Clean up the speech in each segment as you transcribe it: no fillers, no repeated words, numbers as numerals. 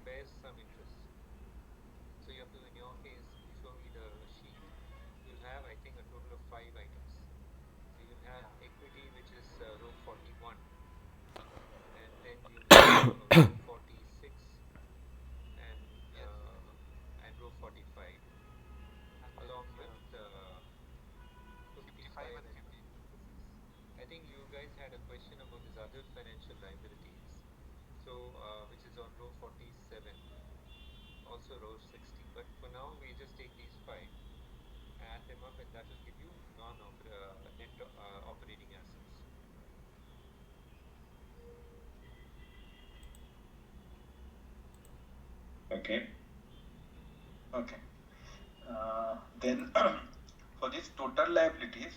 bears some interest. So you have to, in your case, you show me the sheet. You'll have, I think, a total of 5 items. So you'll have equity, which is row 41, and then you will have row 46 and row 45, along with 55 and 56. I think you guys had a question about these other financial liabilities, so which is on row 47, also row 60. But for now, we just take these five, add them up, and that will give you net operating assets. Okay. Then for these total liabilities,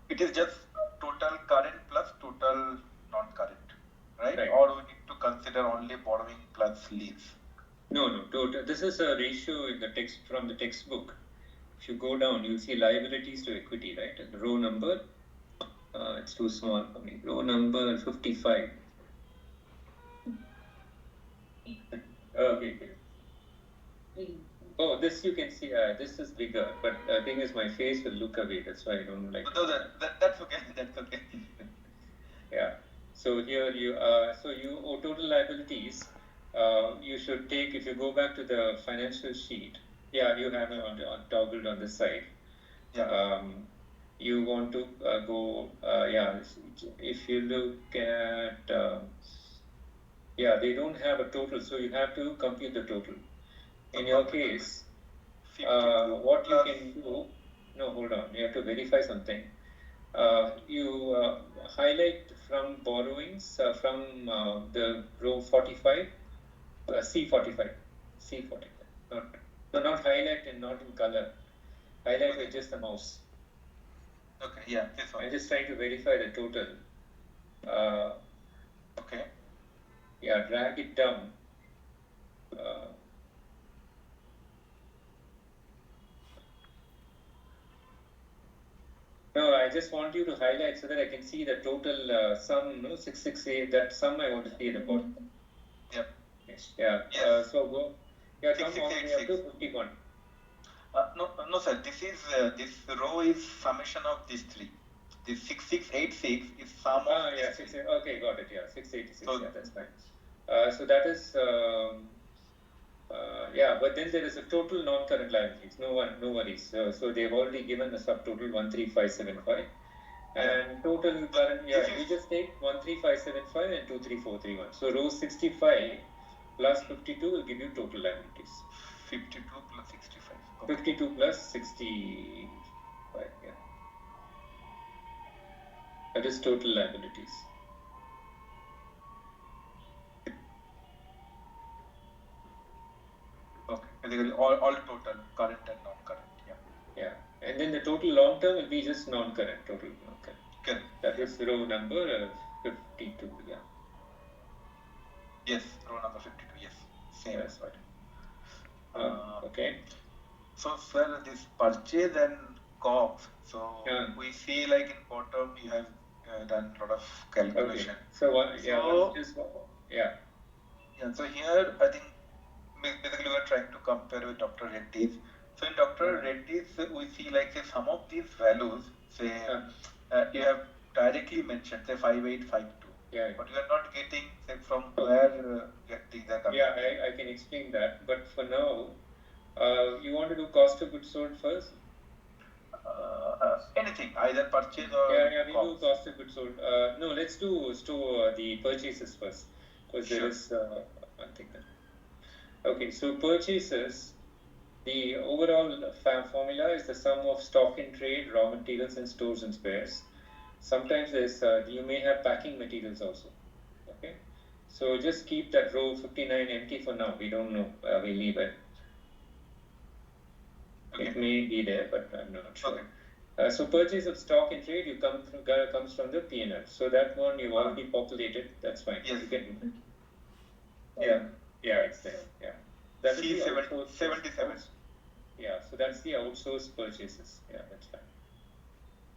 it is just total current plus total non-current, right? Or we need to consider only borrowing plus lease? No. Total. This is a ratio in the text from the textbook. If you go down, you'll see liabilities to equity, right? And the row number, it's too small for me. Row number 55. Okay. Oh, this you can see. This is bigger, but the thing is, my face will look away. That's why I don't like. No, that's okay. That's okay. Yeah. So here you total liabilities. You should take, if you go back to the financial sheet. Yeah, you have it on toggled on the side. Yeah. You want to go. If you look at. They don't have a total, so you have to compute the total. In your case, what you can do. No, hold on. You have to verify something. You highlight from borrowings from the row 45, C45. Not highlight and not in color. Highlight with just the mouse. Okay, yeah. I'm just trying to verify the total. Okay. Yeah, drag it down. No, I just want you to highlight so that I can see the total sum, 668, that sum I want to see at the bottom. Yep. Yeah. Yes. So go. Yeah, come all the way up to 51. No, sir. This row is summation of these three. This 6686 is sum of. Yeah, 6. Okay, got it. Yeah, 686. So, yeah, that's fine. So that is. But then there is a total non-current liabilities. No worries. So they've already given the subtotal 13575, and total current. Yeah, you just take 13575 and 23431. So row 65 plus 52 will give you total liabilities. 52 plus 65. Okay. 52 plus 65. Yeah. That is total liabilities. Okay. Basically, all total, current and non-current. Yeah. And then the total long term will be just non-current. Total non-current. Correct. That is row number 52. Yeah. Yes, row number 52. Yes. Same. That's right. Okay. So, sir, this purchase and COGS. So we see like in bottom you have done a lot of calculation. Okay. So yeah. So here I think basically we are trying to compare with Dr. Reddy's. So in Dr. Reddy's we see like say some of these values, say you have directly mentioned say 5852. Yeah. But you are not getting say from where these are coming. Yeah, I can explain that. But for now, you want to do cost of goods sold first? Anything, either purchase or we do cost of goods sold. No, let's do the purchases first, because there is one thing there. Okay, so purchases, the overall formula is the sum of stock in trade, raw materials, and stores and spares. Sometimes there's you may have packing materials also. Okay, so just keep that row 59 empty for now. We don't know. We leave it. Okay. It may be there, but I'm not sure. Okay. So purchase of stock in trade comes from the P&L. So that one you've already populated. That's fine. Yes. You can. Yeah, it's there. Yeah. That will be 77. Yeah, so that's the outsourced purchases. Yeah, that's fine.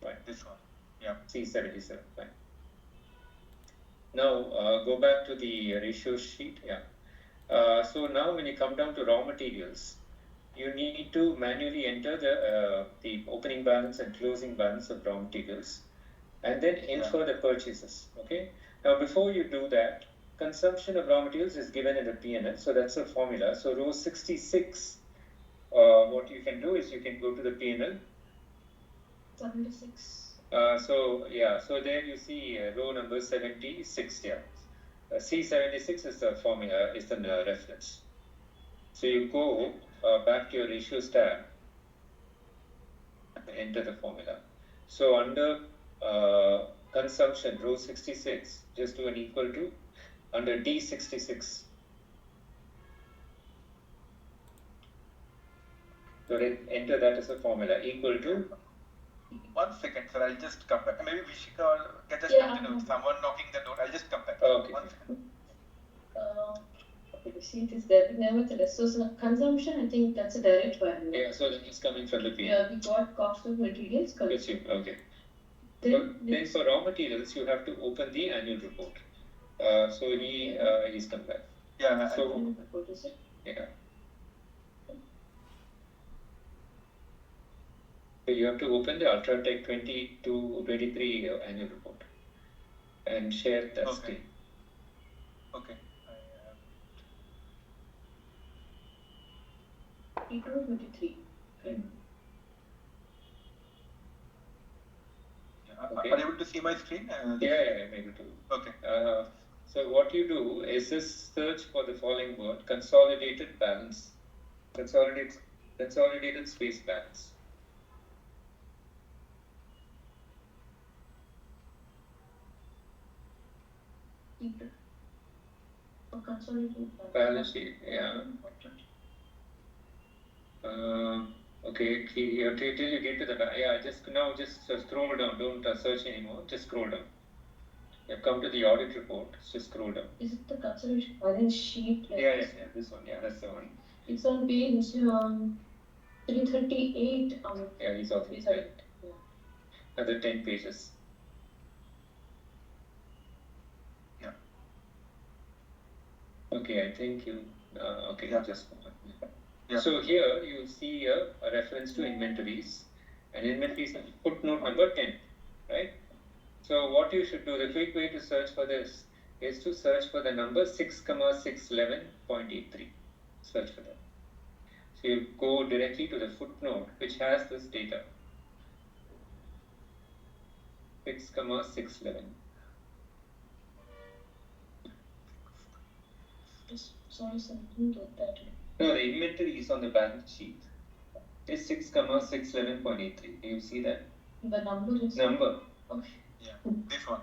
Fine. This one. Yeah. C77. Fine. Now go back to the ratio sheet. Yeah. So now when you come down to raw materials, you need to manually enter the opening balance and closing balance of raw materials, and then infer the purchases. Okay. Now before you do that, consumption of raw materials is given in the P&L, so that's a formula. So row 66, what you can do is you can go to the P&L. 76. So there you see row number 76. Yeah. C76 is the formula, is the reference. So you go back to your ratios tab, enter the formula. So under consumption, row 66, just do an equal to, under D66. So enter that as a formula, equal to. 1 second, sir, I'll just come back. Maybe Vishika can just continue. Someone knocking the door, I'll just come back. Okay. 1 second. The sheet is there, nevertheless. So consumption, I think that's a direct value. Yeah, so it's coming from the P. Yeah, we got cost of materials. Okay. Then for raw materials, you have to open the annual report. So he's come back. Yeah. So yeah. So you have to open the ultratech 22-23 annual report and share that screen. Okay. 22-23. Okay. Are you able to see my screen? Yeah, I'm able to. Okay. So what you do is just search for the following word: consolidated balance, consolidated space balance. Consolidated balance sheet. Yeah. Okay, till you get to the just scroll down. Don't search anymore. Just scroll down. You have come to the audit report. Just scroll down. Is it the consolidation balance sheet? Yeah, this one. Yeah, that's the one. It's on page 338. Yeah, he's off his head. Yeah. Another 10 pages. Yeah. Okay, I think you. Okay, yeah. Just. Yeah. So here you see a reference to inventories, and inventories footnote number 10, right? So what you should do, the quick way to search for this is to search for the number 6,611.83. Search for that. So you go directly to the footnote which has this data. 6,611. Sorry, sir, I didn't get that. No, the inventory is on the balance sheet. It's 6,611.83. Do you see that? The number is. Number. Okay. Yeah. This one.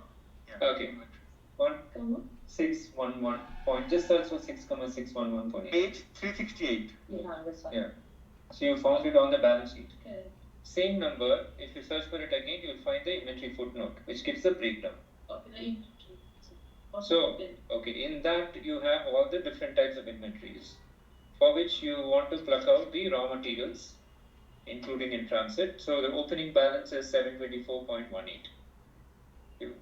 Yeah. Okay. 1,611. Just search for 6,611.83. Page 368. Yeah, that's fine. Yeah. So you found it on the balance sheet. Okay. Same number. If you search for it again, you'll find the inventory footnote, which gives the breakdown. Okay. So, okay, in that you have all the different types of inventories, for which you want to pluck out the raw materials, including in transit. So the opening balance is 724.18. You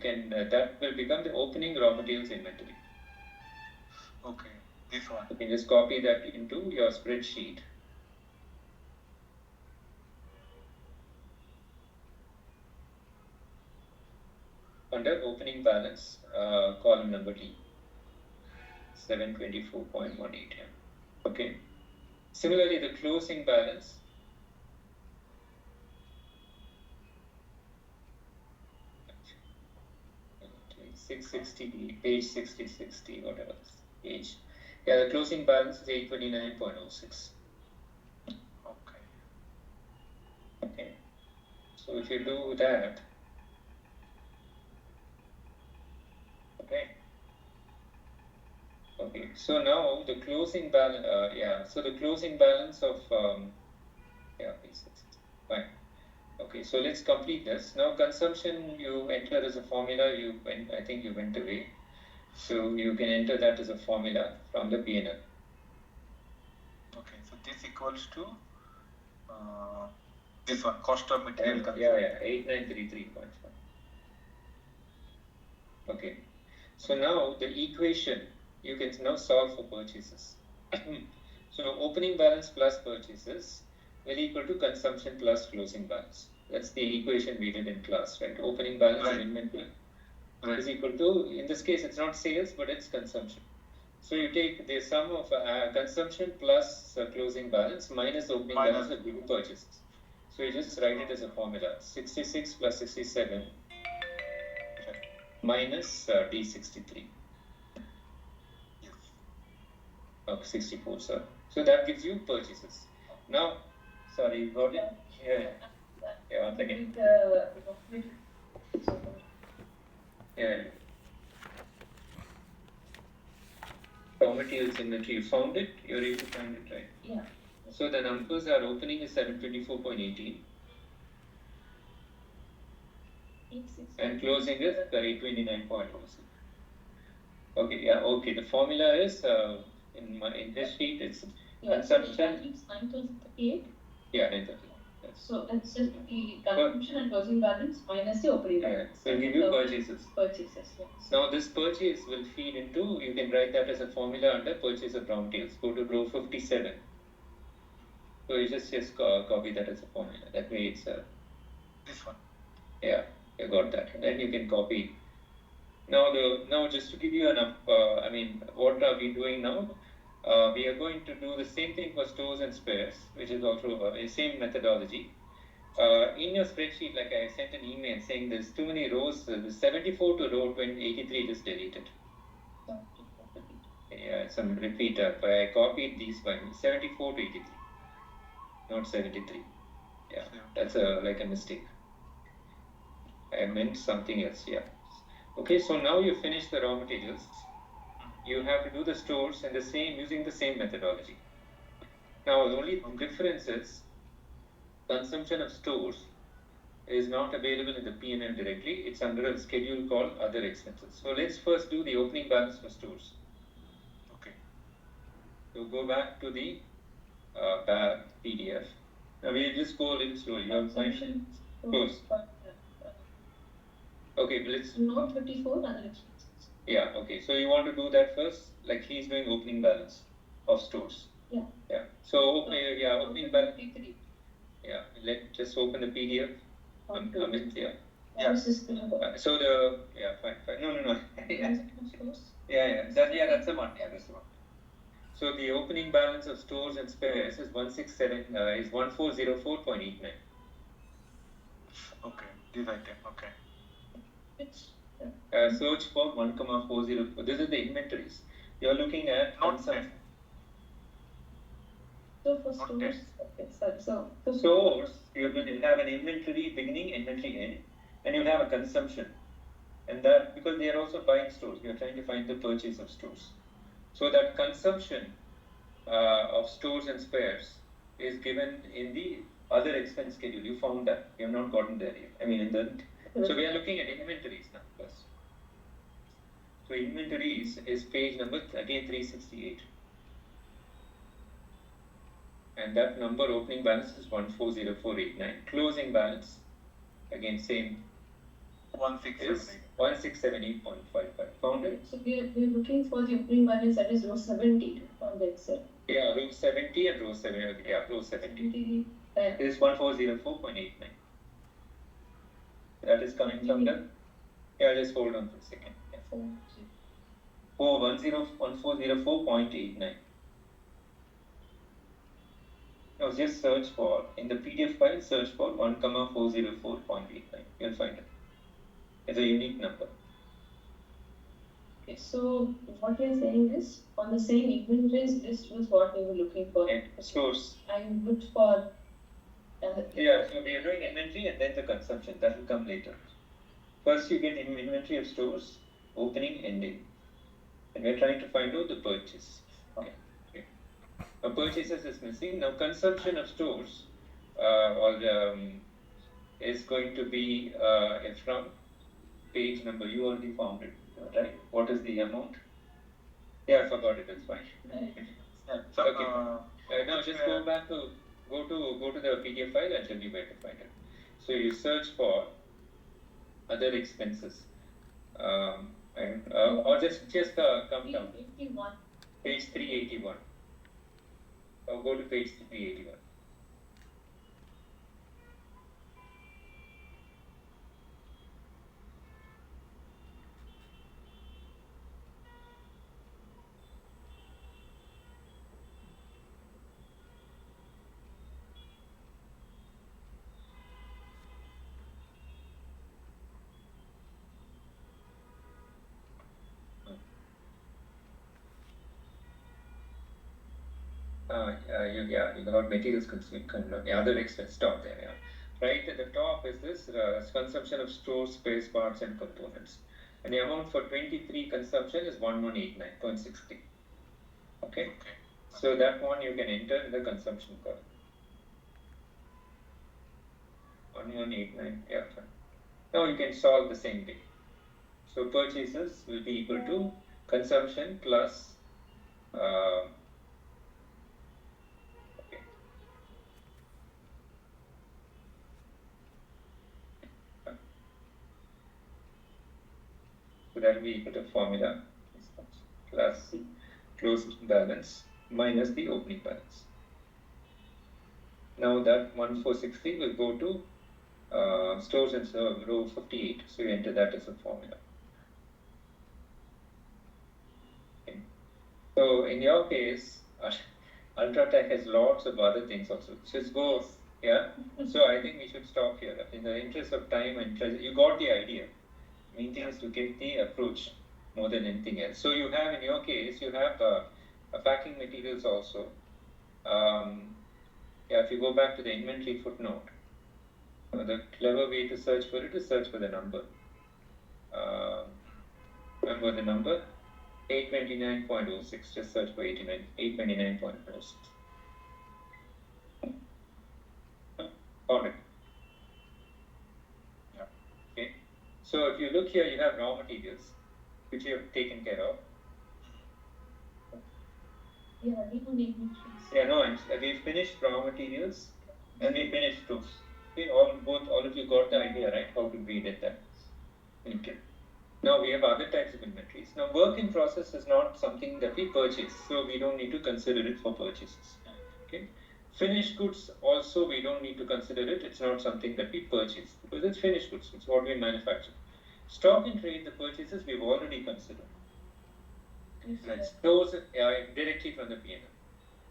can that will become the opening raw materials inventory. Okay, this one. You can just copy that into your spreadsheet. Under opening balance, column number D, 724.18. Okay. Similarly, the closing balance. Okay, 660, page 60, whatever page. Yeah, the closing balance is 829.06. Okay. Okay. So if you do that. Okay, so now the closing balance, so the closing balance of, fine. Okay, so let's complete this. Now consumption, you enter as a formula, I think you went away. So you can enter that as a formula from the P&L. Okay, so this equals to this one, cost of material consumption. Yeah, 8933.5. Okay, so now the equation you can now solve for purchases. So opening balance plus purchases will equal to consumption plus closing balance. That's the equation we did in class, right? Opening balance of inventory is equal to, in this case, it's not sales, but it's consumption. So you take the sum of consumption plus closing balance minus opening balance of new purchases. So you just write it as a formula: 66 plus 67 minus D63. Of 64, sir. So that gives you purchases. Now, sorry, you got it? Yeah, one second. Yeah. Raw materials inventory, you found it? You're able to find it, right? Yeah. So the numbers are: opening is 724.18 and closing is 829.06. Okay, yeah, okay. The formula is in this sheet, it's consumption. 938. Yeah, 938. So that's just the consumption and closing balance minus the opening balance. So give you purchases. Purchases, yes. Now this purchase will feed into, you can write that as a formula under purchase of raw materials. Go to row 57. So you just copy that as a formula. That way it's this one. Yeah, you got that. And then you can copy. Now just to give you an what are we doing now? We are going to do the same thing for stores and spares, which is also the same methodology. In your spreadsheet, like I sent an email saying there's too many rows, the 74 to row 83 just deleted. Yeah, some repeater, but I copied these by 74 to 83, not 73. Yeah, that's like a mistake. I meant something else, yeah. Okay, so now you finish the raw materials. You have to do the stores and using the same methodology. Now, the only difference is consumption of stores is not available in the P&L directly. It's under a schedule called other expenses. So let's first do the opening balance for stores. Okay. So go back to the PDF. Now we'll just go a little slowly. Consumption stores. Okay, let's. Note 54, other expenses. Yeah, okay. So you want to do that first? Like he's doing opening balance of stores. Yeah. Yeah. So opening balance. Yeah, just open the PDF. Yeah. Yeah. So fine. No. Yeah. That's the one. Yeah, that's the one. So the opening balance of stores and spares is 1404.89. Okay, this item. Okay. Search for 1,404. This is the inventories. You're looking at not some. So for stores, stores, you will have an inventory beginning, inventory end, and you'll have a consumption. And that, because they are also buying stores, we are trying to find the purchase of stores. So that consumption of stores and spares is given in the other expense schedule. You found that. We have not gotten there yet. So we are looking at inventories now first. So inventories is page number, again, 368. And that number opening balance is 1404.89. Closing balance, again, same. 1678.55. Found it? So we are looking for the opening balance, that is row 70 on the Excel. Yeah, row 70 and row 70. Yeah, row 70. It is 1404.89. That is coming from the. Yeah, just hold on for a second. Yeah. 1404.89. Now just search for, in the PDF file, search for 1,404.89. You'll find it. It's a unique number. Okay, so what you're saying is, on the same inventories, this was what we were looking for. Yeah, stores. I looked for. So we are doing inventory and then the consumption. That will come later. First, you get inventory of stores, opening, ending. And we're trying to find out the purchase. Okay. Now, purchases is missing. Now, consumption of stores is going to be from page number. You already found it, right? What is the amount? Yeah, I forgot it. It's fine. Okay. Now just go to the PDF file and tell me where to find it. So you search for other expenses. right? Or just come down. 381. Page 381. Or go to page 381. You got materials consumed, the other expense top there, yeah. Right at the top is this consumption of stores, space, parts, and components. And the amount for 23 consumption is 1189.60. Okay? So that one you can enter in the consumption column. 1189, yeah. Now you can solve the same thing. So purchases will be equal to consumption plus okay. So that will be equal to formula plus closing balance minus the opening balance. Now that 1460 will go to stores and row 58. So you enter that as a formula. Okay. So in your case, ultratech has lots of other things also. Just go, yeah. So I think we should stop here. In the interest of time and treasure, you got the idea. Main thing is to get the approach more than anything else. So you have, in your case, you have packing materials also. Yeah, if you go back to the inventory footnote, the clever way to search for it is search for the number. Remember the number? 829.06. Just search for 829.06. Found it. Yeah. Okay. So if you look here, you have raw materials, which you have taken care of. Yeah, we don't need much. Yeah, no, we finished raw materials and we finished tools. Okay, all of you got the idea, right? How to read it then. Okay. Now we have other types of inventories. Now work in process is not something that we purchase, so we don't need to consider it for purchases. Okay. Finished goods also we don't need to consider it. It's not something that we purchase because it's finished goods. It's what we manufacture. Stock in trade, the purchases we've already considered. Right. Those directly from the P&L.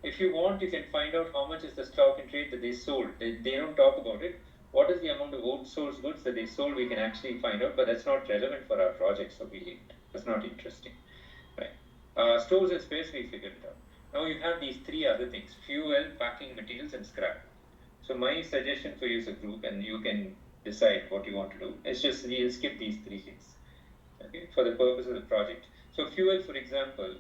If you want, you can find out how much is the stock in trade that they sold. They don't talk about it. What is the amount of outsourced goods that they sold? We can actually find out, but that's not relevant for our project, so that's not interesting, right? Stores and space, we figured it out. Now you have these three other things: fuel, packing materials, and scrap. So my suggestion for you as a group, and you can decide what you want to do, is just we'll skip these three things, okay, for the purpose of the project. So fuel, for example,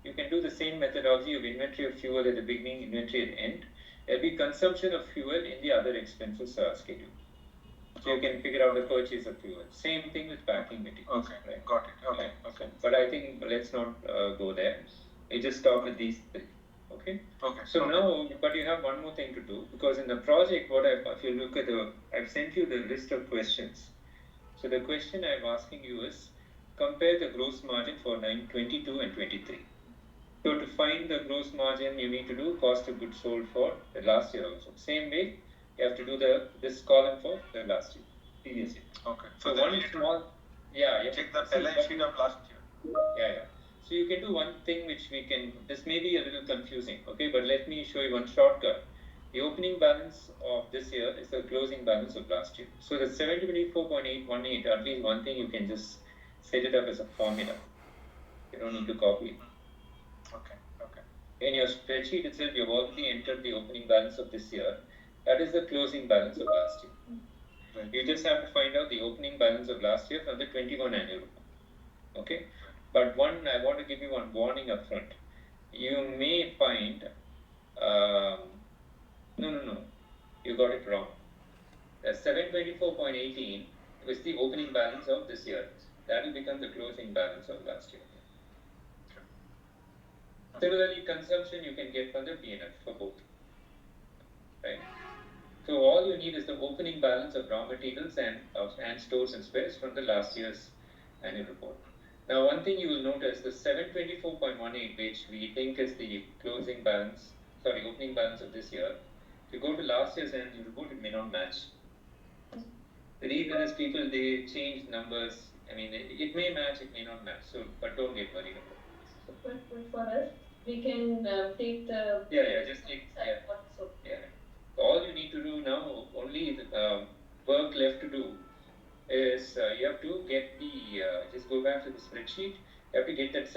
you can do the same methodology of inventory of fuel at the beginning, inventory at the end. There'll be consumption of fuel in the other expenses schedule. So you can figure out the purchase of fuel. Same thing with packing materials. Okay, right? got it. Okay, okay. But I think let's not go there. We just stop with these three. Okay. Okay. So now, but you have one more thing to do, because in the project, if you look at I've sent you the list of questions. So the question I'm asking you is, compare the gross margin for 22 and 23. So to find the gross margin, you need to do cost of goods sold for the last year also. Same way, you have to do this column for the last year, previous year. Okay. So one small, yeah, you check the balance sheet of last year. Yeah. So you can do one thing which this may be a little confusing, okay, but let me show you one shortcut. The opening balance of this year is the closing balance of last year. So the 724.818, at least one thing you can just set it up as a formula. You don't need to copy it. Okay. In your spreadsheet itself, you've already entered the opening balance of this year. That is the closing balance of last year. Right. You just have to find out the opening balance of last year from the 21 annual report. Okay? But I want to give you one warning up front. You may find, no, you got it wrong. The 724.18 was the opening balance of this year. That will become the closing balance of last year. Similarly, consumption you can get from the P&L for both, right? So all you need is the opening balance of raw materials and stores and spares from the last year's annual report. Now, one thing you will notice, the 724.18, which we think is the opening balance of this year, if you go to last year's end, you report it may not match. The reason is people, they change numbers. I mean, it may match, it may not match. So, but don't get worried about it. But for us, we can take the just take all you need to do now, only the work left to do is you have to get the just go back to the spreadsheet. You have to get that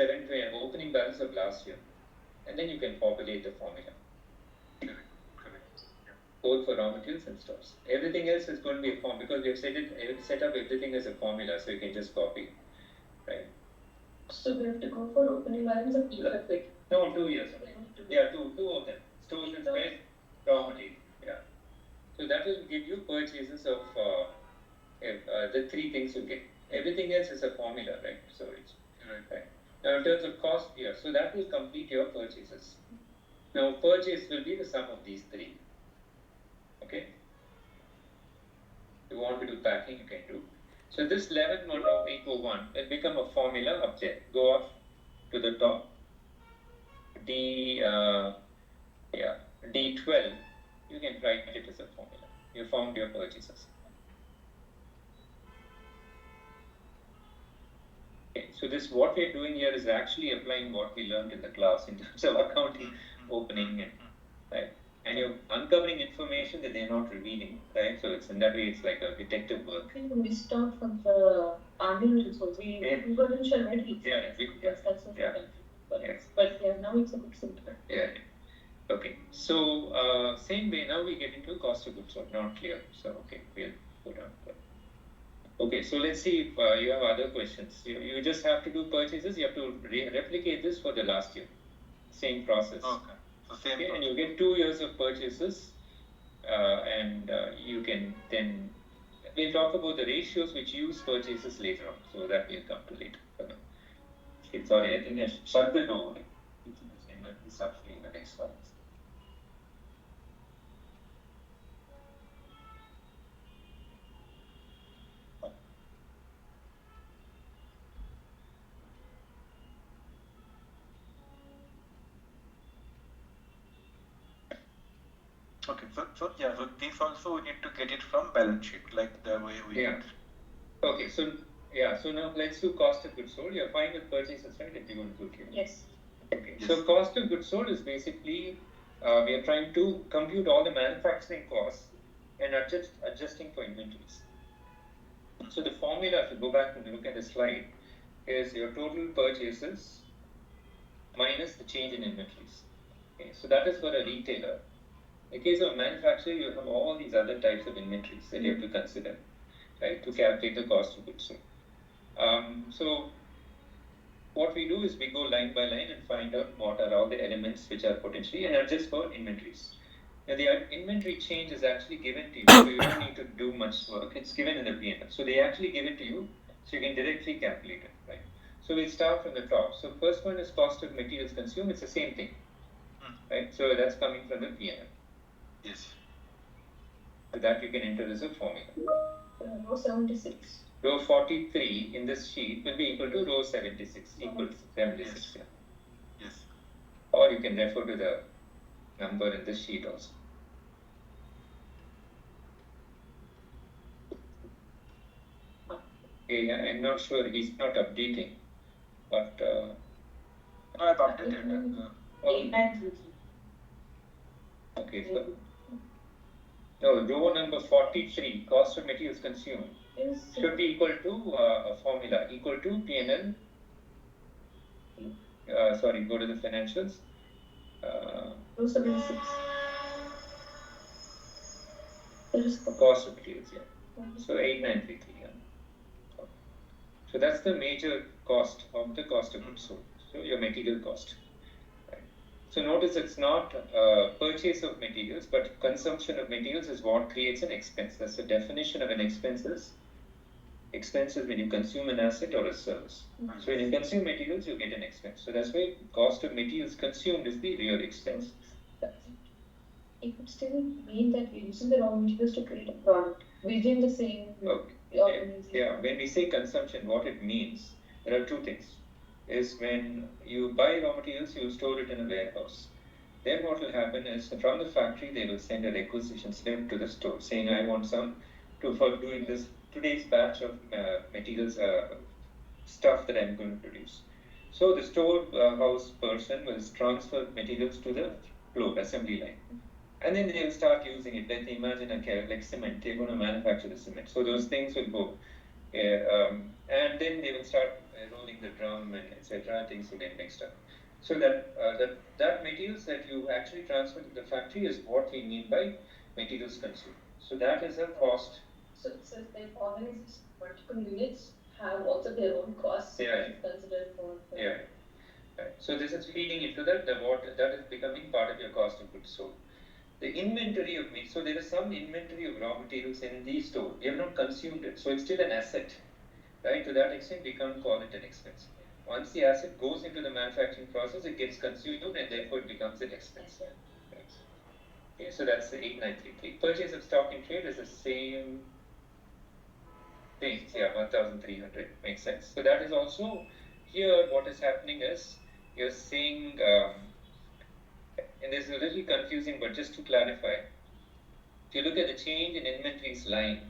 opening balance of last year, and then you can populate the formula. Correct. Yeah. Both for raw materials and stores. Everything else is going to be a form because we have set up everything as a formula, so you can just copy, right? So we have to go for opening balance of year quick. No, 2 years. Yeah, two of them. Stores and space, raw material. Yeah. So that will give you purchases of the three things you get. Everything else is a formula, right? So it's right. Now in terms of cost, yeah, so that will complete your purchases. Now purchase will be the sum of these three. Okay. You want to do packing, you can do. So this 11,801 will become a formula up there. Go up to the top. D12, you can write it as a formula. You found your purchases. Okay, so this, what we're doing here is actually applying what we learned in the class in terms of accounting, opening, and right. And you're uncovering information that they're not revealing, right? So it's in that way, it's like a detective work. I think we missed out from the annual results. We weren't sure where to But yeah, now it's a good symptom. Yeah. Okay. So same way, now we get into cost of goods sold. Not clear. So okay, we'll put on. Okay, so let's see if you have other questions. You just have to do purchases. You have to replicate this for the last year. Same process. Okay. So same. Okay, and you get 2 years of purchases, and you can then. We'll talk about the ratios which use purchases later on. So that will come to later. Sorry, I think I should shut the door. It's up in the next one. Okay, so this also we need to get it from balance sheet, like the way we did. Okay, so now let's do cost of goods sold. You're fine with purchases, right? If you want to do it. Yes. Okay, yes. So cost of goods sold is basically we are trying to compute all the manufacturing costs and adjusting for inventories. So the formula, if you go back and look at the slide, is your total purchases minus the change in inventories. Okay, so that is for a retailer. In case of manufacturer, you have all these other types of inventories that you have to consider, right, to calculate the cost of goods sold. So what we do is we go line by line and find out what are all the elements which are potentially and adjust for inventories. Now the inventory change is actually given to you, so you don't need to do much work. It's given in the P&L. So they actually give it to you, so you can directly calculate it, right? So we start from the top. So first one is cost of materials consumed. It's the same thing, right? So that's coming from the P&L. Yes. So that you can enter as a formula. Row 76. Row 43 in this sheet will be equal to row 76, equal to 76. Yes. Yes. Or you can refer to the number in this sheet also. Okay, I'm not sure, he's not updating, but I've updated. Okay, so no, row number 43, cost of materials consumed, should be equal to a formula equal to P&L. Sorry, go to the financials. Row 76. Cost of materials, yeah. So 8933. Yeah. So that's the major cost of the cost of goods sold. So your material cost. Right. So notice it's not purchase of materials, but consumption of materials is what creates an expense. That's the definition of an expense. Expense is when you consume an asset or a service. Mm-hmm. So when you consume materials, you get an expense. So that's why cost of materials consumed is the real expense. It would still mean that we're using the raw materials to create a product within the same. Okay. Yeah, when we say consumption, what it means There are two things. Is when you buy raw materials, you store it in a warehouse. Then what will happen is from the factory they will send a requisition slip to the store saying I want some for doing this today's batch of materials stuff that I'm going to produce. So the storehouse person will transfer materials to the floor assembly line. And then they'll start using it. Let's imagine like cement, they're going to manufacture the cement. So those things will go. And then they will start rolling the drum and etc. Things will get mixed up. So that materials that you actually transfer to the factory is what we mean by materials consumed. So that is a cost. So they organize multiple units have also their own costs considered for. Yeah. Right. So this is feeding into that is becoming part of your cost of goods sold. The inventory of meat. So there is some inventory of raw materials in the store. We have not consumed it, so it's still an asset. Right? To that extent, we can't call it an expense. Once the asset goes into the manufacturing process, it gets consumed and therefore it becomes an expense. Right. Okay, so that's the 8933. Purchase of stock in trade is the same thing. Yeah, 1300 makes sense. So that is also here. What is happening is you're seeing, and this is a little confusing, but just to clarify, if you look at the change in inventories line,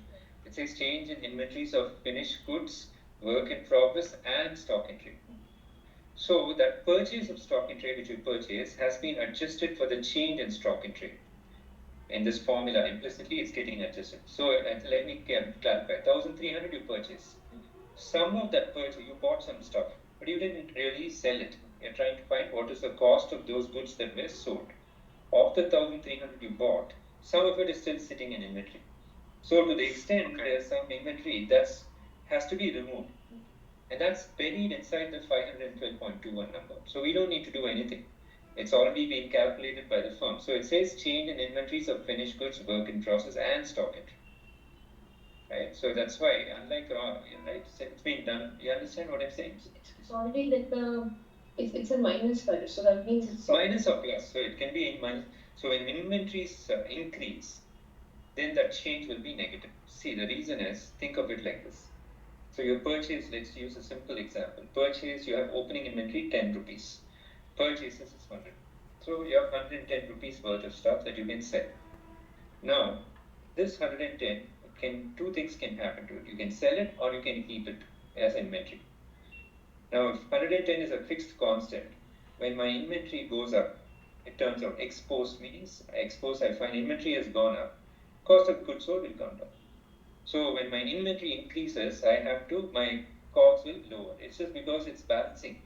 it says change in inventories of finished goods, work in progress, and stock in trade. So that purchase of stock in trade which you purchase has been adjusted for the change in stock in trade. In this formula, implicitly, it's getting adjusted. So let me clarify. 1300 you purchase. Some of that purchase, you bought some stuff, but you didn't really sell it. You're trying to find what is the cost of those goods that were sold. Of the 1300 you bought, some of it is still sitting in inventory. So to the extent there's some inventory that has to be removed. And that's buried inside the 512.21 number. So we don't need to do anything. It's already been calculated by the firm. So it says change in inventories of finished goods, work in process, and stock entry. Right? So that's why, unlike right, it's been done. You understand what I'm saying? It's already like it's a minus value, so that means it's minus or plus. So it can be in minus. So when inventories increase, then that change will be negative. See, the reason is, think of it like this. So your purchase, let's use a simple example. Purchase, you have opening inventory 10 rupees. Purchases is 100. So you have 110 rupees worth of stuff that you can sell. Now, this 110, two things can happen to it. You can sell it or you can keep it as inventory. Now, if 110 is a fixed constant, when my inventory goes up, it turns out exposed means I find inventory has gone up. Cost of goods sold will come down. So when my inventory increases, my COGS will lower. It's just because it's balancing.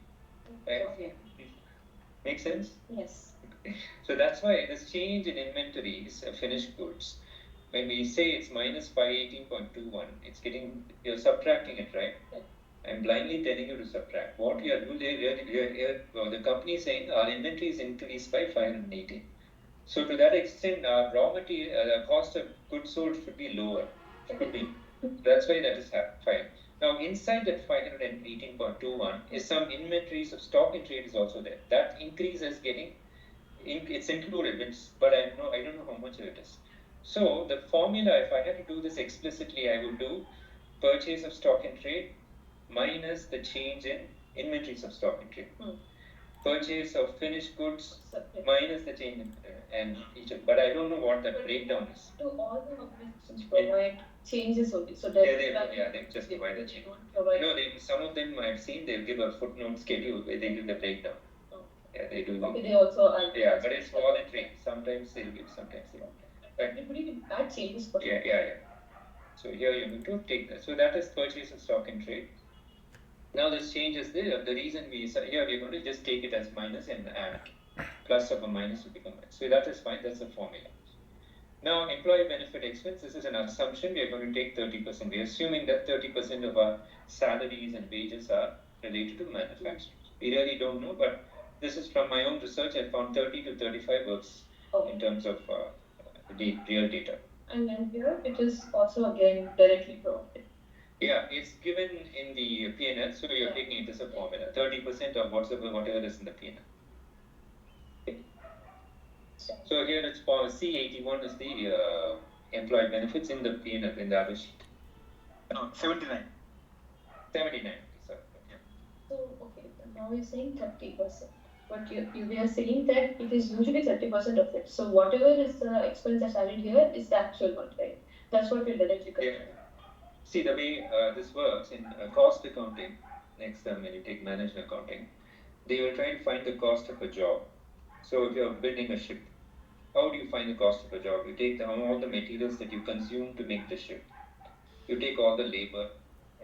Right? Okay. Make sense? Yes. So that's why this change in inventories of finished goods, when we say it's minus 518.21, you're subtracting it, right? I'm blindly telling you to subtract. What you are doing, the company is saying our inventory is increased by 580. So to that extent, our raw material, the cost of goods sold should be lower. Could be. That's why that is fine. Now inside that 518.21 is some inventories of stock in trade is also there. That increase is it's included, but I don't know how much it is. So the formula, if I had to do this explicitly, I would do purchase of stock in trade minus the change in inventories of stock in trade. Purchase of finished goods minus the change in and each of, but I don't know what that breakdown is. To all the organizations provide changes only. So they just provide the change. No, some of them I've seen they'll give a footnote schedule where they give the breakdown. Yeah, they do. Okay, they also are. Yeah, but it's voluntary. Sometimes they'll give, sometimes they won't. Everybody will add changes for yeah. So here you're going to take that. So that is purchase of stock in trade. Now this changes the reason here we're going to just take it as minus and add. Plus of a minus will become minus. So that is fine, that's the formula. Now employee benefit expense, this is an assumption, we are going to take 30%. We are assuming that 30% of our salaries and wages are related to manufacturing. We really don't know, but this is from my own research. I found 30 to 35 works in terms of the real data. And then here it is also again directly provided. Yeah, it's given in the P&L, so you're taking it as a formula. 30% of whatever is in the P&L. Okay. So here it's for C81 is the employee benefits in the P&L in the other sheet. No, 79. 79, sorry. So, okay, now you're saying 30%. But we are saying that it is usually 30% of it. So whatever is the expense that's added here is the actual one, right? That's what we're directly comparing. Yeah. See, the way this works in cost accounting, next time when you take management accounting, they will try and find the cost of a job. So if you're building a ship, how do you find the cost of a job? You take all the materials that you consume to make the ship. You take all the labor,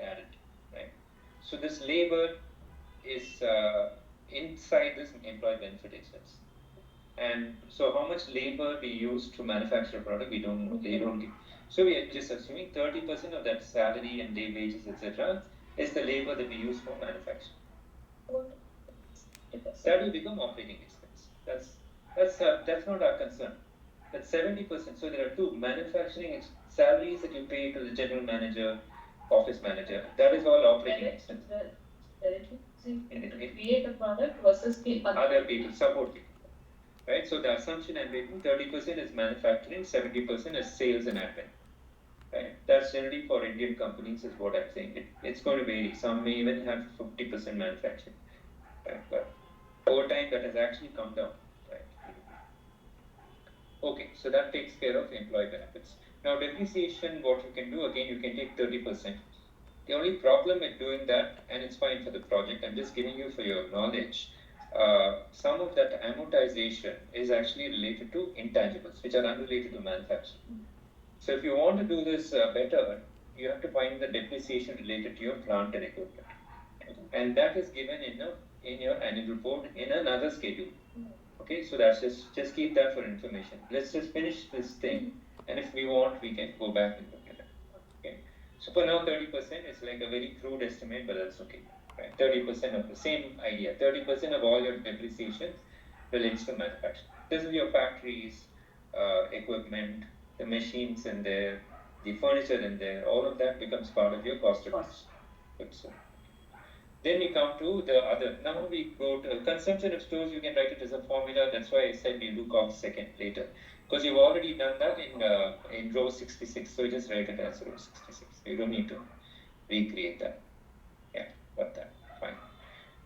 add it, right? So this labor is inside this employee benefit expense. And so how much labor we use to manufacture a product, we don't know. They don't give. So we are just assuming 30% of that salary and day wages, etc., is the labor that we use for manufacturing. That will become operating expense. That's not our concern. That's 70%. So there are two manufacturing salaries that you pay to the general manager, office manager. That is all operating expense. Directly create a product versus the other people, support people. Right? So the assumption I'm making 30% is manufacturing, 70% is sales and admin. Right? That's generally for Indian companies, is what I'm saying. It's going to vary. Some may even have 50% manufacturing. Right? But over time, that has actually come down. Right? Okay, so that takes care of employee benefits. Now, depreciation, what you can do, again, you can take 30%. The only problem with doing that, and it's fine for the project, I'm just giving you for your knowledge, some of that amortization is actually related to intangibles, which are unrelated to manufacturing. So if you want to do this better, you have to find the depreciation related to your plant and equipment. And that is given in your annual report in another schedule. Okay, so that's just keep that for information. Let's just finish this thing, and if we want, we can go back and look at it. Okay, so for now, 30% is like a very crude estimate, but that's okay. Right, 30% of the same idea. 30% of all your depreciation relates to manufacturing. This is your factories, equipment, the machines in there, the furniture in there. All of that becomes part of your cost of goods. Then we come to the other. Now we go to consumption of stores. You can write it as a formula. That's why I said we'll do cost second later, because you've already done that in row 66. So you just write it as row 66. You don't need to recreate that. Yeah, got that. Fine.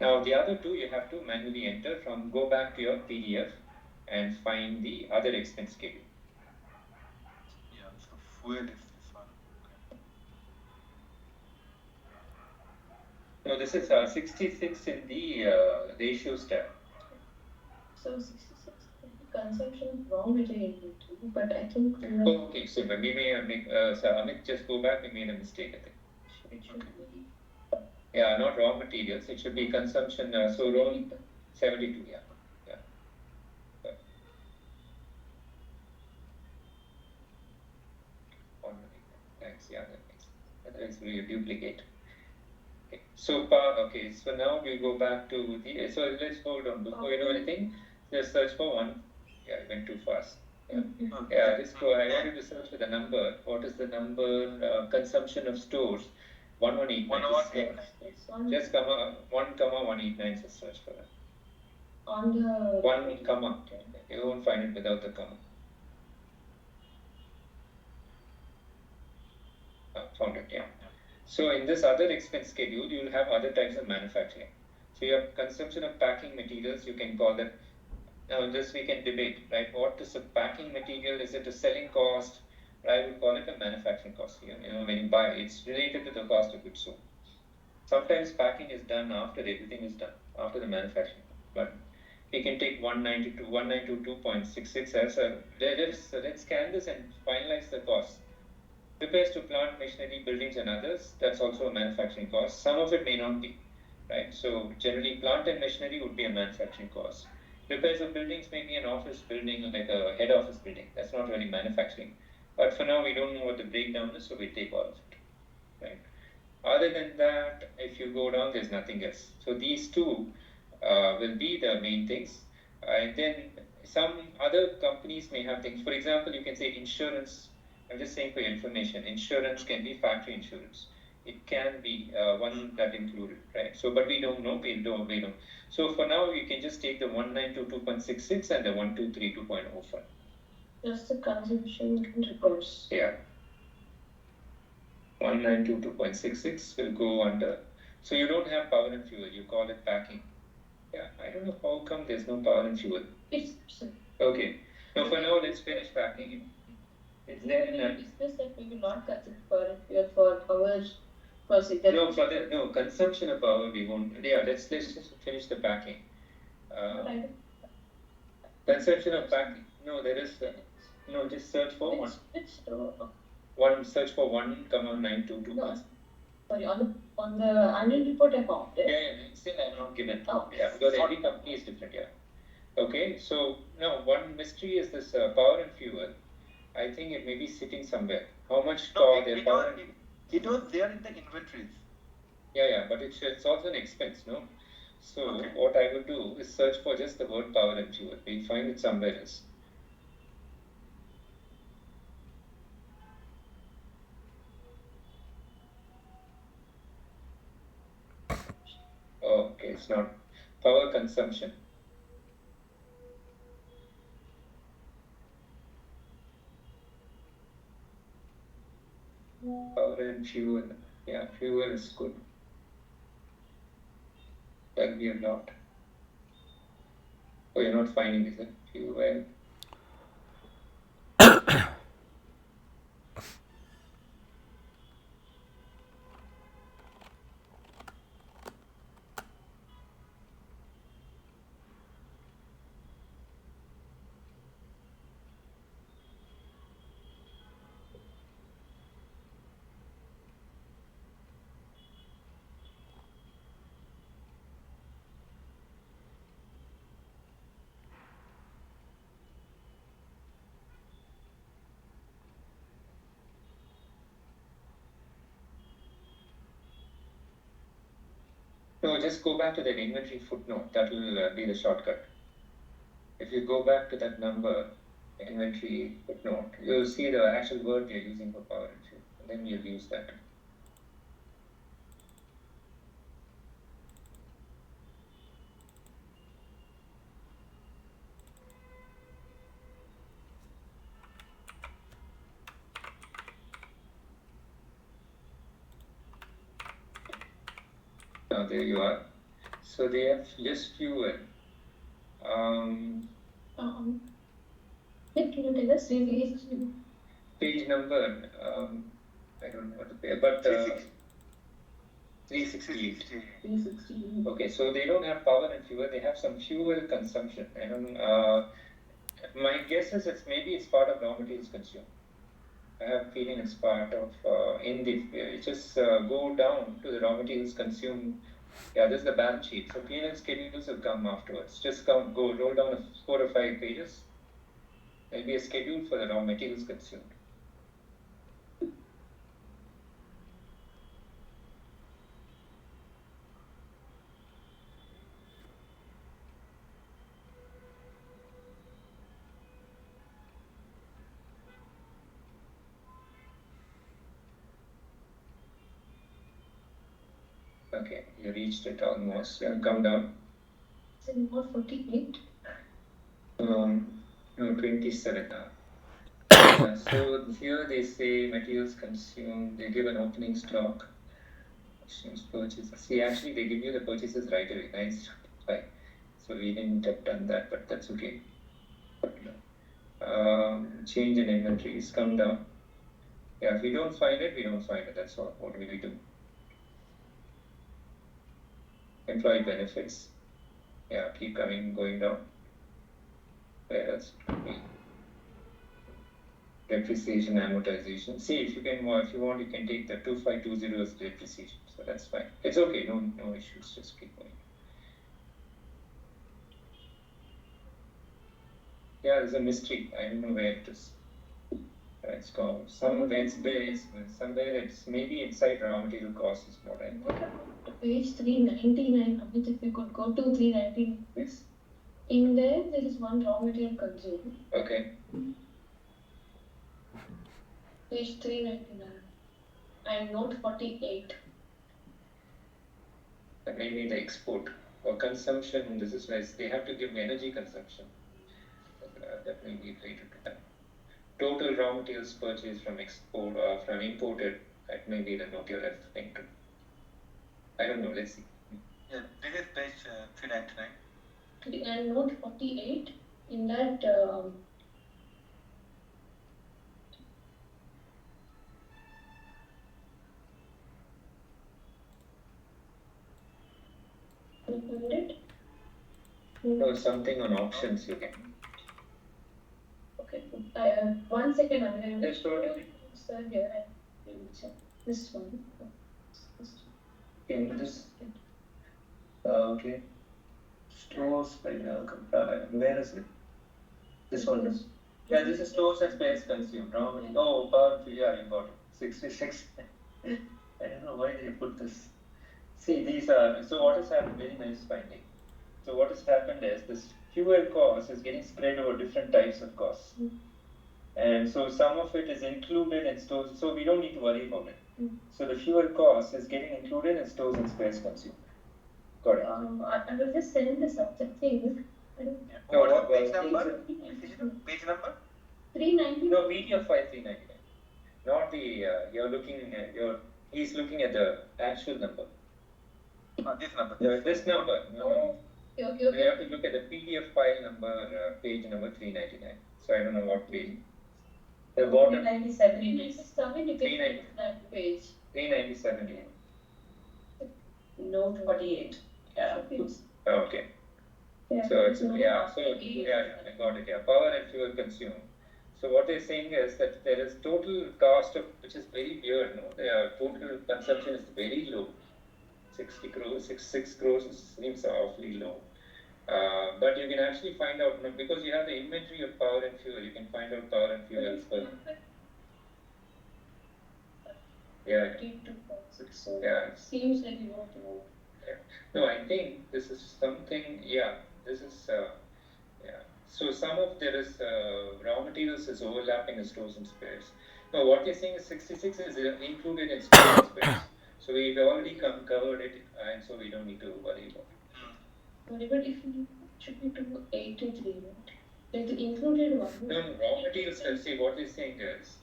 Now the other two you have to manually enter from. Go back to your PDF and find the other expense schedule. Yeah. So fuel is this one. No, this is 66 in the ratios tab. So 66 consumption raw material too, but I think. Okay, so we may make. So Amit, just go back. We made a mistake. I think. It should be. Yeah, not raw materials. It should be consumption. So raw 72. Yeah. Thanks. Yeah, that makes really duplicate. Okay. So okay. So now we go back to the. So let's hold on. Before you do anything, just search for one. Yeah, I went too fast. Yeah. Yeah, just go. I wanted to search for the number. What is the number? Consumption of stores. 1189. Just comma 1,189. Just search for that. On the 1 comma. You won't find it without the comma. Found it. Yeah. So in this other expense schedule, you will have other types of manufacturing. So you have consumption of packing materials. You can call that. Now this we can debate, right? What is a packing material? Is it a selling cost? I would call it a manufacturing cost. When you buy, it's related to the cost of goods sold. Sometimes packing is done after everything is done, after the manufacturing. But we can take 1922.66 as a. Let's scan this and finalize the cost. Repairs to plant, machinery, buildings, and others. That's also a manufacturing cost. Some of it may not be, right? So generally, plant and machinery would be a manufacturing cost. Repairs of buildings may be an office building, like a head office building. That's not really manufacturing. But for now, we don't know what the breakdown is, so we take all of it, right? Other than that, if you go down, there's nothing else. So these two will be the main things. And then some other companies may have things. For example, you can say insurance. I'm just saying for your information, insurance can be factory insurance. It can be one that included, right? So, but we don't know. We don't. So for now, you can just take the 1922.66 and the 1232.05. Just the consumption reports. Yeah. 1922.66 will go under So you don't have power and fuel, you call it packing. Yeah, I don't know how come there's no power and fuel. It's okay. Now for now, let's finish packing. It's there in it's just that we will not consider power and fuel for power procedure. No, for the consumption of power we won't. Yeah, let's just finish the packing. Consumption of packing. No, there is no. Just search for one. One search for 1,922. No. Sorry, on the annual report I found it. Yeah, still I have not given. Oh. Yeah, because every company is different. Yeah. Okay, so now one mystery is this power and fuel. I think it may be sitting somewhere. How much power it was there in the inventories. Yeah, but it's also an expense, no? So okay. What I will do is search for just the word power and fuel. We'll find it somewhere else. Okay, it's not power consumption. Power and fuel. Yeah, fuel is good. That'll be a lot. Oh, you're not finding, is it? Fuel. No, just go back to that inventory footnote. That will be the shortcut. If you go back to that number, inventory footnote, you'll see the actual word you're using for power and fuel. And then you'll use that. Now there you are. So they have just fuel. Can you tell us page number? I don't know what to pay, but 360. Okay, so they don't have power and fuel. They have some fuel consumption. I don't. My guess is it's part of raw materials consumed. I have a feeling it's part of just go down to the raw materials consumed. Yeah, this is the balance sheet. So P&L schedules will come afterwards. Just go roll down 4 or 5 pages. There'll be a schedule for the raw materials consumed. Okay, you reached it almost. Yeah, come down. It's in 48. No, 27 now. Yeah, so here they say materials consumed, they give an opening stock, purchases. See, actually, they give you the purchases right away. Nice. Right. So we didn't have done that, but that's okay. Change in inventories, come down. Yeah, if we don't find it, we don't find it. That's all. What will we do? Employee benefits. Yeah, keep going down. Where else? Depreciation, amortization. See, if you want, you can take the 2520 as depreciation. So that's fine. It's okay. No issues. Just keep going. Yeah, there's a mystery. I don't know where it is. It's called somewhere it's maybe inside raw material cost is what I think. Page 399, Amit, if you could go to 319. Yes. In there is one raw material consumed. Okay. Page 399 and note 48. That may be the export or consumption. This is nice. They have to give energy consumption. That may be related to that. Total raw materials purchased from imported. That may be the note you're referring to. I don't know. Let's see. Yeah, this is page 399. And note 48, in that no, something on options you can. Okay. 1 second, I'm going to show you sir here. I will check this one. Can you just okay. Stores by where is it? This one is. Yeah, this is stores and space consumed. No? Yeah. Oh, power. Yeah, you got it. 66. I don't know why they put this. See, these are. So what has happened? Very nice finding. So what has happened is this fuel cost is getting spread over different types of costs. And so some of it is included in stores, so we don't need to worry about it. So the fuel cost is getting included in stores and space consumed. Got it. I will just send this out, I think. No, what page number? Page number? 390. No, PDF file 399. Not the, you're looking at he's looking at the actual number. This number. This number. No. Okay. You have to look at the PDF file number, page number 399. So I don't know what page. The bottom. 397. You can that page. 397. Note 48. Yeah. Okay. Yeah. So it's I got it. Yeah, power and fuel consumed. So what they're saying is that there is total cost of, which is very weird. No, the total consumption is very low. 60 crores, 6 crores seems awfully low. But you can actually find out, because you have the inventory of power and fuel, you can find out power and fuel as well. Yeah. Yeah. Seems like you want to know. Yeah. No, I think this is something, this is, So some of there is raw materials is overlapping in stores and spares. No, what you're saying is 66 is included in stores and spares. So we've already covered it, and so we don't need to worry about it. But if you should be to 83, right? Like the included one. No, raw materials, see what they're saying is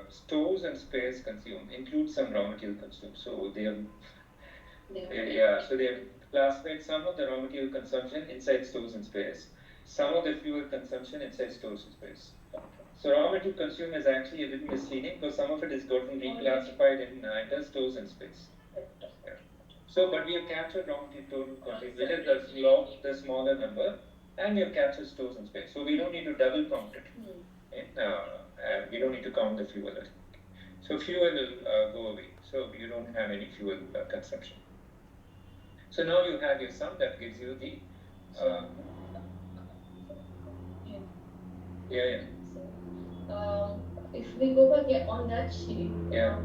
stores and spares consumed include some raw material consumed. So they have so they have classified some of the raw material consumption inside stores and spares, some of the fuel consumption inside stores and spares. So raw material consumed is actually a little misleading because some of it is gotten reclassified in under stores and spares. Yeah. So, but we have captured raw material total quantity, which is the smaller number, and we have captured stores and spares. So we don't need to double count it. We don't need to count the fuel. So fuel will go away. So you don't have any fuel consumption. So now you have your sum that gives you the. If we go back on that sheet,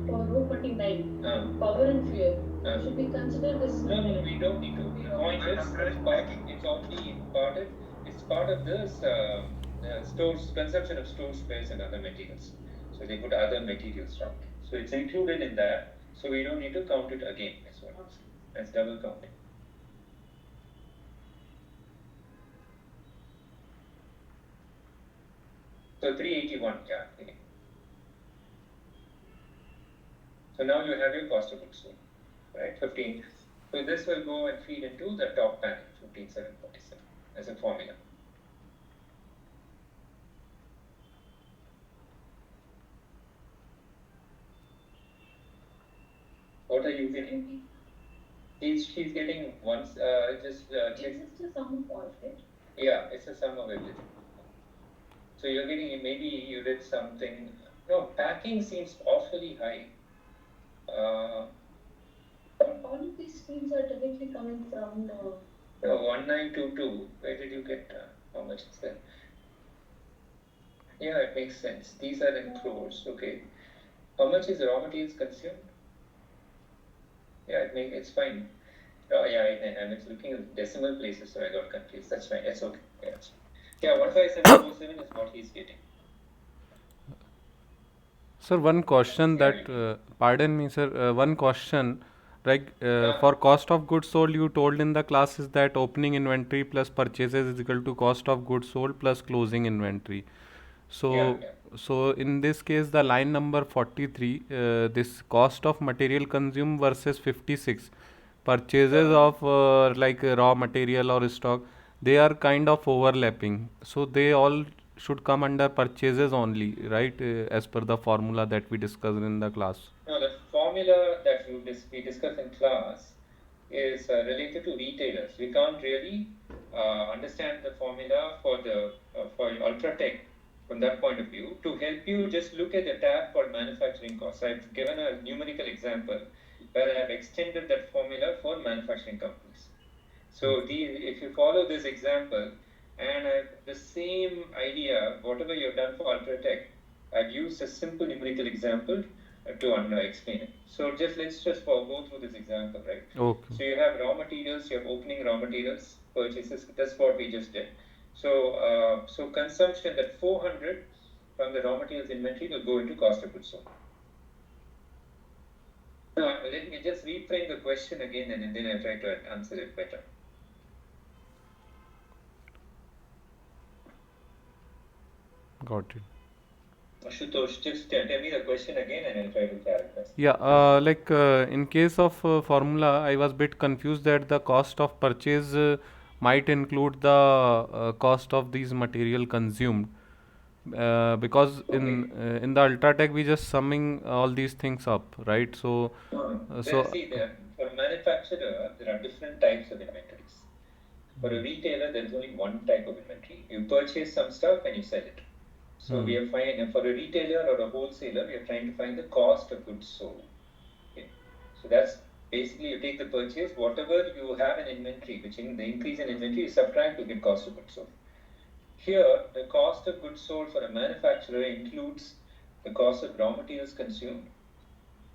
for row 49, power and fuel, should we consider this? No, we don't need to. The point is, it's already imparted. It's part of this stores consumption of store space and other materials. So they put other materials down. So it's included in that. So we don't need to count it again. That's what I'm saying. That's double counting. So 381, So now you have your cost of goods sold, right? 15. So this will go and feed into the top panel, 15747, as a formula. What are you getting? She's getting once, just Is this the sum of all, right? Yeah, it's a sum of everything. So you're getting, maybe you did something. No, packing seems awfully high. All of these fields are directly coming from the. 1922. Where did you get? How much is that? Yeah, it makes sense. These are in crores. Okay. How much is raw materials consumed? Yeah, it's fine. Oh yeah, I was looking at decimal places, so I got confused. That's fine. That's okay. Yeah, 15747 is what he's getting. Sir, one question pardon me, sir. One question, like for cost of goods sold, you told in the class is that opening inventory plus purchases is equal to cost of goods sold plus closing inventory. So, Yeah. so in this case, the line number 43, this cost of material consumed versus 56, purchases of like raw material or stock, they are kind of overlapping. So they all should come under purchases only, right? As per the formula that we discussed in the class. No, the formula that we discussed in class is related to retailers. We can't really understand the formula for ultratech from that point of view. To help you, just look at the tab called manufacturing costs. I've given a numerical example where I have extended that formula for manufacturing companies. So if you follow this example and the same idea, whatever you've done for ultratech, I've used a simple numerical example to explain it. So let's just go through this example, right? Okay. So you have raw materials, you have opening raw materials purchases. That's what we just did. So consumption, that 400 from the raw materials inventory will go into cost of goods sold. Now let me just reframe the question again, and then I'll try to answer it better. Got it. Ashutosh, just tell me the question again and I'll try to clarify. Yeah, like in case of formula, I was bit confused that the cost of purchase might include the cost of these material consumed. Because in the Ultratech we just summing all these things up, right? So, For a manufacturer, there are different types of inventories. For a retailer, there is only one type of inventory. You purchase some stuff and you sell it. So we are finding, for a retailer or a wholesaler, we are trying to find the cost of goods sold. Okay. So that's basically you take the purchase, whatever you have in inventory, which in the increase in inventory, you subtract to get cost of goods sold. Here, the cost of goods sold for a manufacturer includes the cost of raw materials consumed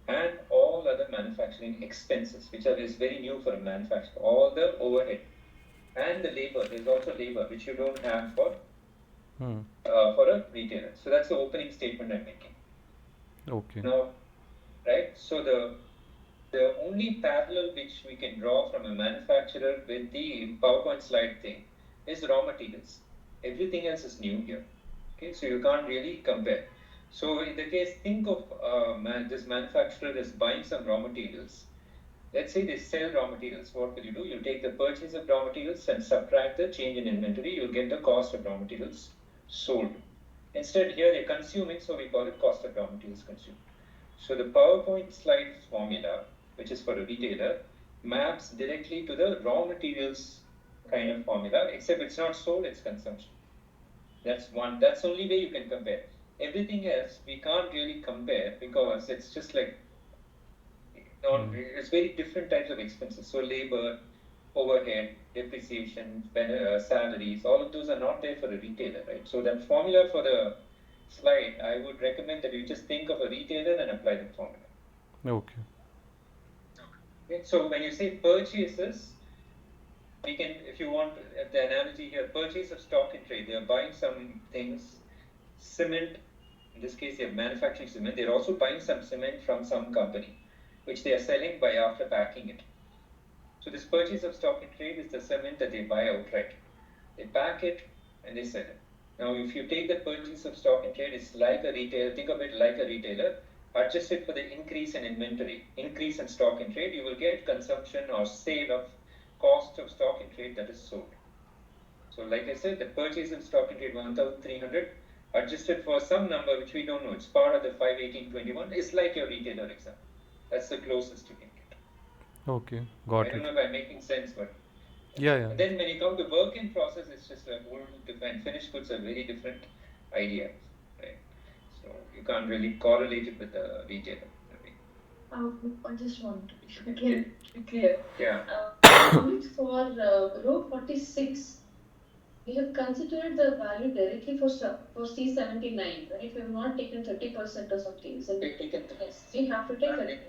and all other manufacturing expenses, which is very new for a manufacturer, all the overhead and the labor. There's also labor, which you don't have for a retailer. So that's the opening statement I'm making. Okay. Now, right, so the only parallel which we can draw from a manufacturer with the PowerPoint slide thing is raw materials. Everything else is new here. Okay, so you can't really compare. So in the case, think of this manufacturer is buying some raw materials. Let's say they sell raw materials. What will you do? You'll take the purchase of raw materials and subtract the change in inventory. You'll get the cost of raw materials sold. Instead, here they're consuming, so we call it cost of raw materials consumed. So the PowerPoint slide formula, which is for a retailer, maps directly to the raw materials kind of formula, except it's not sold, it's consumption. That's the only way you can compare. Everything else we can't really compare because it's just like it's very different types of expenses. So labor, overhead, depreciation, salaries, all of those are not there for a retailer, right? So that formula for the slide, I would recommend that you just think of a retailer and apply the formula. Okay. Okay. So when you say purchases, we can, if you want the analogy here, purchase of stock in trade. They are buying some things, cement. In this case, they are manufacturing cement. They're also buying some cement from some company, which they are selling by after packing it. So this purchase of stock in trade is the cement that they buy outright. They pack it and they sell it. Now, if you take the purchase of stock in trade, it's like a retailer. Think of it like a retailer. Adjust it for the increase in inventory, increase in stock in trade. You will get consumption or sale of cost of stock in trade that is sold. So, like I said, the purchase of stock in trade 1,300 adjusted for some number which we don't know. It's part of the 51821. It's like your retailer example. That's the closest you can get. Okay, got I it. don't know if I'm making sense, but Yeah. And then when you come to work in process, it's just a whole different. Finished goods are very different idea, right? So you can't really correlate it with the retailer. I just want to be clear. Yeah. For row 46, we have considered the value directly for C79, right? We have not taken 30% or something. So yes, we have to take 30%.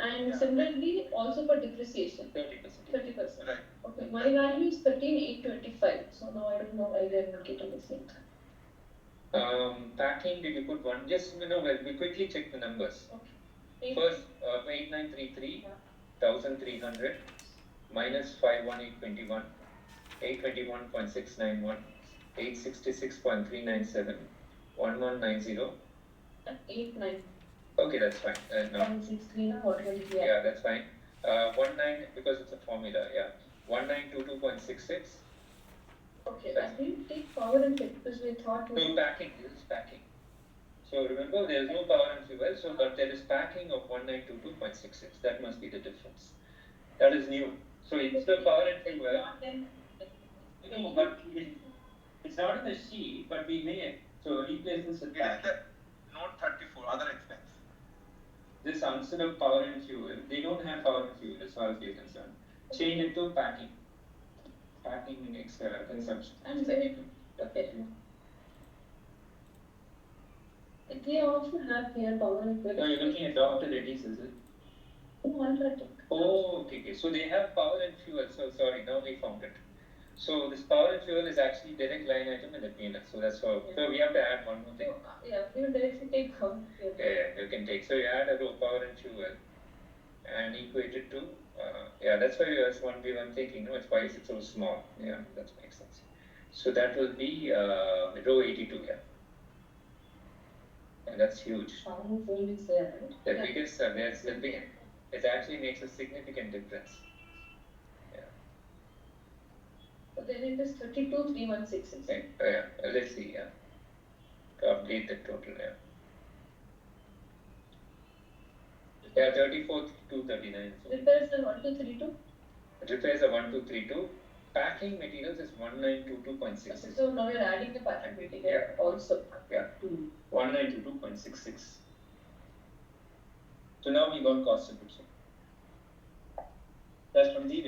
And similarly, also for depreciation, 30%. 30%. Right. Okay, my value is 13,825. So now I don't know why they are not getting the same. Packing, did you put one? Just we quickly check the numbers. Okay. First, 8933, 1300 minus 51821, 821.691, 866.397, 1190. 89. Okay, that's fine. No. 0.63 now, whatever it is. Yeah, that's fine. 19 because it's a formula. Yeah, 1922.66. Okay, I didn't take power and fit because we thought. No packing. This is packing. So remember, there is no power and fuel, so but there is packing of 1922.66. That must be the difference. That is new. So instead of power and fuel. No, but it's not in the sheet, but we may. So replace this with packing. Note 34, other expense. This instead of power and fuel, they don't have power and fuel as far as we are concerned. Change it to packing. Packing extra consumption. And very okay. They also have here power and fuel. No, you're looking at Dr. Reddy's, is it? Ultratech. Oh, okay. So they have power and fuel. So sorry, now we found it. So this power and fuel is actually direct line item in the P&L. So that's all. Yeah. So we have to add one more thing. Yeah, we will directly take power and fuel. Yeah, you can take. So you add a row power and fuel and equate it to, yeah, that's why that's one we were thinking, no, it's why is it so small? Yeah, that makes sense. So that will be row 82, yeah. And that's huge. Power and fuel is there, right? The biggest, that's the big, it actually makes a significant difference. Yeah. So then it is 32,316. Yeah, let's see, yeah. Update the total, yeah. Yeah, 34,239. Repairs are 1232. Repairs are 1232. Packing materials is 1922.66. So now you're adding the packing material also. Yeah, 1922.66. So now we got cost of goods sold. That's from the